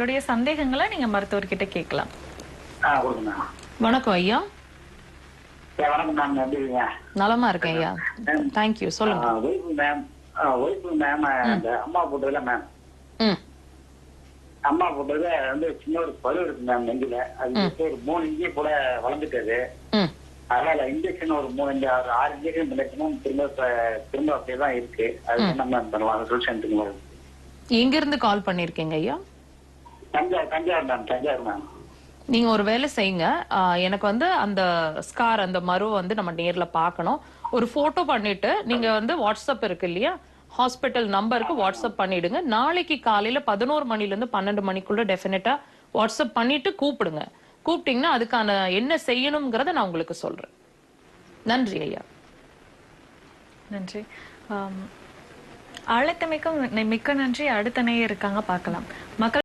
உங்களுடைய சந்தேகங்களை நீங்க மருத்துவர்கிட்ட கேட்கலாம். கொடுங்க. வணக்கம் ஐயா. வணக்கம் மேம், எப்படி இருக்கீங்க? நலமா இருக்கேன் ஐயா. தேங்க்யூ. சொல்லுங்க. ஒய்ஃபு மேம் அந்த அம்மா போட்டதுல மேம் ம் அம்மா போட்டது வந்து சின்ன ஒரு பரு இருக்கு மேம் நெஞ்சில. அது ஒரு 3 இன்ச்சு போல வளர்ந்துட்டது. ம் அதனால இன்ஜெக்ஷன் ஒரு 6 இன்ஜெக்ஷன் பண்ணிக்கணும். திரும்ப அப்படியே தான் இருக்கு. அது என்ன மேம் பண்ணலாம்? சொல்யூஷன். எங்க இருந்து கால் பண்ணிருக்கீங்க ஐயா? தஞ்சாவூர் மேம். தஞ்சாவூர் மேம். நீங்க ஒரு வேலை செய்யுங்க. எனக்கு வந்து அந்த ஸ்கார், அந்த மருவை வந்து நம்ம நேர்ல பார்க்கணும். ஒரு போட்டோ பண்ணிட்டு நீங்க வந்து வாட்ஸ்அப் இருக்கு இல்லையா, ஹாஸ்பிட்டல் நம்பருக்கு வாட்ஸ்அப் பண்ணிடுங்க. நாளைக்கு காலையில 11 மணில இருந்து 12 மணிக்குள்ள டெஃபினட்டா வாட்ஸ்அப் பண்ணிட்டு கூப்பிடுங்க. கூப்பிட்டீங்கன்னா அதுக்கான என்ன செய்யணும்ங்கறத நான் உங்களுக்கு சொல்றேன். நன்றி ஐயா. நன்றி. அழைத்தமைக்கும் மிக்க நன்றி. அடுத்த நேயர் இருக்காங்க, பார்க்கலாம். மக்கள்